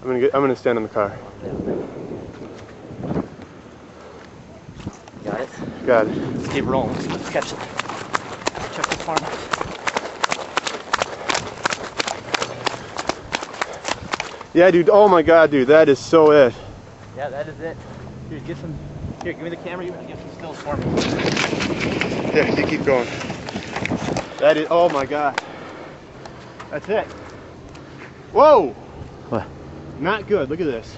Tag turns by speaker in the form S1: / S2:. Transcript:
S1: I'm gonna stand in the car.
S2: Got it?
S1: Got it.
S2: Let's keep rolling. Let's catch it. Check the farmhouse.
S1: Yeah, dude. Oh my God, dude. That is so it.
S2: Yeah, that is it. Dude, get some. Here, give me the camera. You get some stills for me.
S1: Yeah, you keep going. That is. Oh my God. That's it. Whoa.
S2: What?
S1: Not good. Look at this.